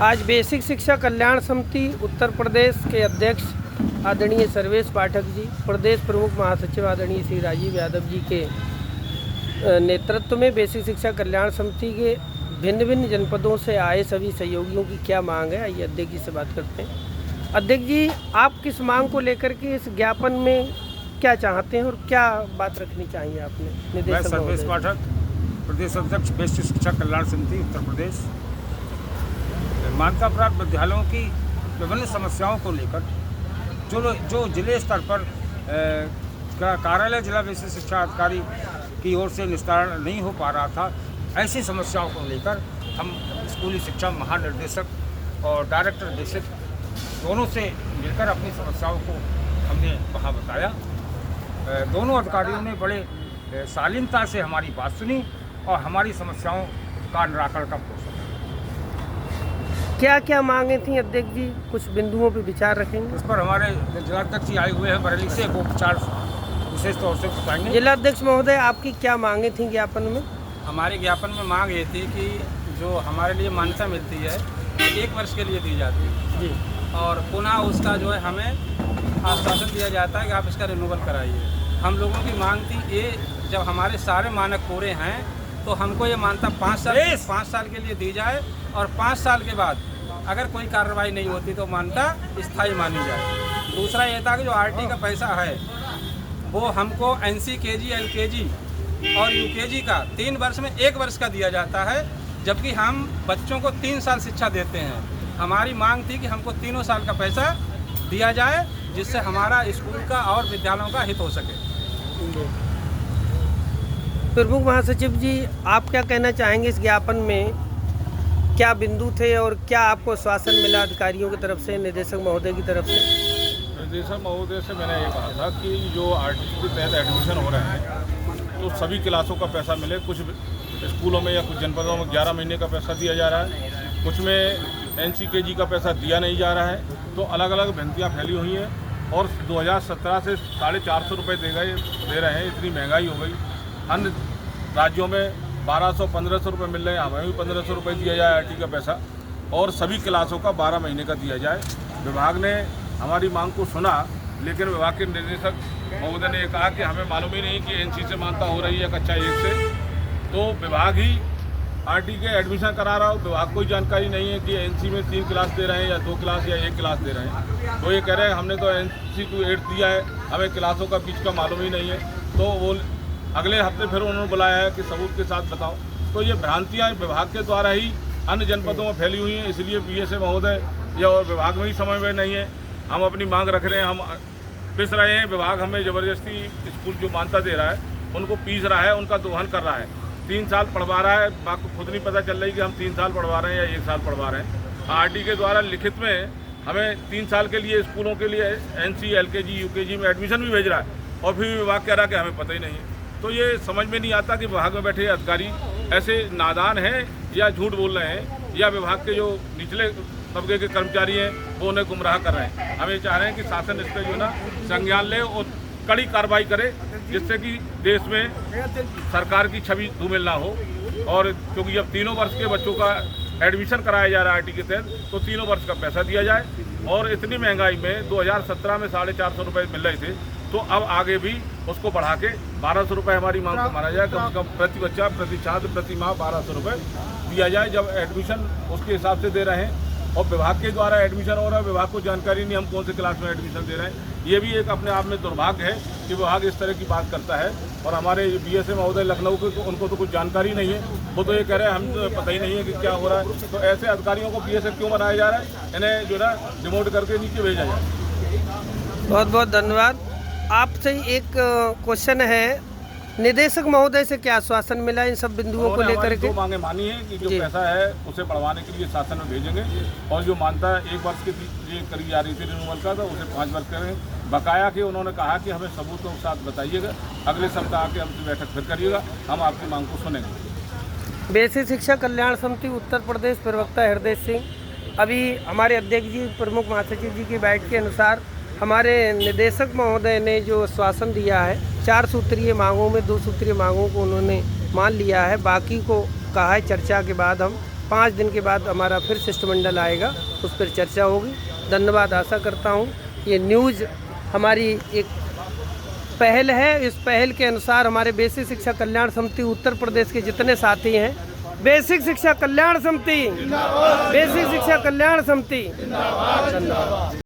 आज बेसिक शिक्षा कल्याण समिति उत्तर प्रदेश के अध्यक्ष आदरणीय सर्वेश पाठक जी, प्रदेश प्रमुख महासचिव आदरणीय श्री राजीव यादव जी के नेतृत्व में बेसिक शिक्षा कल्याण समिति के भिन्न भिन्न जनपदों से आए सभी सहयोगियों की क्या मांग है, आइए अध्यक्ष जी से बात करते हैं। अध्यक्ष जी, आप किस मांग को लेकर के इस ज्ञापन में क्या चाहते हैं और क्या बात रखनी चाहिए आपने? मैं सर्वेश पाठक, प्रदेश अध्यक्ष बेसिक शिक्षा कल्याण समिति उत्तर प्रदेश। मान्यता प्राप्त विद्यालयों की विभिन्न समस्याओं को लेकर जो जिले स्तर पर कार्यालय जिला बेसिक शिक्षा अधिकारी की ओर से निस्तारण नहीं हो पा रहा था, ऐसी समस्याओं को लेकर हम स्कूली शिक्षा महानिर्देशक और डायरेक्टर बेसिक दोनों से मिलकर अपनी समस्याओं को हमने वहाँ बताया। दोनों अधिकारियों ने बड़े शालीनता से हमारी बात सुनी और हमारी समस्याओं का निराकरण का कोशिश। क्या क्या मांगे थी अध्यक्ष जी, कुछ बिंदुओं पर विचार रखेंगे? इस पर हमारे जिलाध्यक्ष जी आए हुए हैं बरेली से, वो विचार विशेष तौर से बताएंगे। जिलाध्यक्ष महोदय, आपकी क्या मांगे थी ज्ञापन में? हमारे ज्ञापन में मांग ये थी कि जो हमारे लिए मान्यता मिलती है 1 वर्ष के लिए दी जाती है जी, और पुनः उसका जो है हमें आश्वासन दिया जाता है कि आप इसका रिन्यूअल कराइए। हम लोगों की मांग थी ये, जब हमारे सारे मानक पूरे हैं तो हमको ये मान्यता 5 साल के लिए दी जाए और 5 साल के बाद अगर कोई कार्रवाई नहीं होती तो मान्यता स्थायी मानी जाए। दूसरा ये था कि जो आरटी का पैसा है वो हमको NC KG LKG और UKG का 3 वर्ष में 1 वर्ष का दिया जाता है, जबकि हम बच्चों को 3 साल शिक्षा देते हैं। हमारी मांग थी कि हमको 3 साल का पैसा दिया जाए, जिससे हमारा स्कूल का और विद्यालयों का हित हो सके। प्रमुख महासचिव जी, आप क्या कहना चाहेंगे? इस ज्ञापन में क्या बिंदु थे और क्या आपको आश्वासन मिला अधिकारियों की तरफ से, निदेशक महोदय की तरफ से? निदेशक महोदय से मैंने ये कहा था कि जो आरटी के तहत एडमिशन हो रहे हैं तो सभी क्लासों का पैसा मिले। कुछ स्कूलों में या कुछ जनपदों में 11 महीने का पैसा दिया जा रहा है, कुछ में NC KG का पैसा दिया नहीं जा रहा है। तो अलग अलग भ्रांतियाँ फैली हुई हैं और 2017 से 450 रुपये दे रहे हैं। इतनी महंगाई हो गई, अन्य राज्यों में 1200-1500 रुपये मिल रहे हैं, हमें भी 1500 रुपये दिया जाए आरटी का पैसा और सभी क्लासों का 12 महीने का दिया जाए। विभाग ने हमारी मांग को सुना, लेकिन विभाग के निदेशक महोदय ने कहा कि हमें मालूम ही नहीं कि NC से मान्यता हो रही है कक्षा 1 से, तो विभाग ही आरटी के एडमिशन करा रहा हो। विभाग कोई जानकारी नहीं है कि NC में 3 क्लास दे रहे हैं या 2 क्लास या 1 क्लास दे रहे हैं। तो ये कह रहे हैं हमने तो NC to 8 दिया है, हमें क्लासों का बीच का मालूम ही नहीं है। तो वो अगले हफ्ते फिर उन्होंने बुलाया है कि सबूत के साथ बताओ। तो ये भ्रांतियाँ विभाग के द्वारा ही अन्य जनपदों में फैली हुई हैं, इसलिए BSA महोदय या और विभाग में ही समझ में नहीं है। हम अपनी मांग रख रहे हैं, हम पिस रहे हैं। विभाग हमें ज़बरदस्ती स्कूल जो मान्यता दे रहा है उनको पीस रहा है, उनका दोहन कर रहा है। 3 साल पढ़वा रहा है, आपको खुद नहीं पता चल रही कि हम 3 साल पढ़वा रहे हैं या 1 साल पढ़वा रहे हैं। आरटी के द्वारा लिखित में हमें 3 साल के लिए स्कूलों के लिए NC LKG UKG में एडमिशन भी भेज रहा है और फिर विभाग कह रहा है कि हमें पता ही नहीं है। तो ये समझ में नहीं आता कि विभाग में बैठे अधिकारी ऐसे नादान हैं या झूठ बोल रहे हैं या विभाग के जो निचले तबके के कर्मचारी हैं वो उन्हें गुमराह कर रहे हैं। हम ये चाह रहे हैं कि शासन इस पर जो ना संज्ञान ले और कड़ी कार्रवाई करे, जिससे कि देश में सरकार की छवि धूमिल ना हो। और क्योंकि जब 3 वर्ष के बच्चों का एडमिशन कराया जा रहा है आरटी के तहत, तो 3 वर्ष का पैसा दिया जाए। और इतनी महंगाई में 2017 में 450 रुपये मिल रहे थे, तो अब आगे भी उसको बढ़ा के 1200 रुपये हमारी मांग को माना जाए। कम से कम प्रति बच्चा, प्रति छात्र, प्रति माह 1200 रुपये दिया जाए, जब एडमिशन उसके हिसाब से दे रहे हैं। और विभाग के द्वारा एडमिशन हो रहा है, विभाग को जानकारी नहीं हम कौन से क्लास में एडमिशन दे रहे हैं। ये भी एक अपने आप में दुर्भाग्य है कि विभाग इस तरह की बात करता है। और हमारे BSA महोदय लखनऊ के, तो उनको तो कुछ जानकारी नहीं है, वो तो ये कह रहे हैं हम तो पता ही नहीं है कि क्या हो रहा है। तो ऐसे अधिकारियों को BSA क्यों बनाया जा रहा है? इन्हें जो है डिमोट करके नीचे भेजा जाए। बहुत बहुत धन्यवाद। आपसे एक क्वेश्चन है, निदेशक महोदय से क्या आश्वासन मिला इन सब बिंदुओं को लेकर के? 2 मांगे मानी है कि जो पैसा है उसे बढ़वाने के लिए शासन में भेजेंगे और जो मान्यता 1 वर्ष के लिए करी जा रही थी रिन्यूअल का, तो उसे 5 वर्ष करें। बकाया के उन्होंने कहा कि हमें सबूतों के साथ बताइएगा, अगले सप्ताह आके हमसे बैठक फिर करिएगा, हम आपकी मांग को सुनेंगे। बेसिक शिक्षा कल्याण समिति उत्तर प्रदेश प्रवक्ता हृदय सिंह, अभी हमारे अध्यक्ष जी प्रमुख महासचिव जी की बाइट के अनुसार हमारे निदेशक महोदय ने जो आश्वासन दिया है 4 सूत्रीय मांगों में 2 सूत्रीय मांगों को उन्होंने मान लिया है, बाकी को कहा है चर्चा के बाद हम 5 दिन के बाद हमारा फिर शिष्टमंडल आएगा, उस पर चर्चा होगी। धन्यवाद। आशा करता हूँ ये न्यूज़ हमारी एक पहल है, इस पहल के अनुसार हमारे बेसिक शिक्षा कल्याण समिति उत्तर प्रदेश के जितने साथी हैं, बेसिक शिक्षा कल्याण समिति, बेसिक शिक्षा कल्याण समिति, धन्यवाद।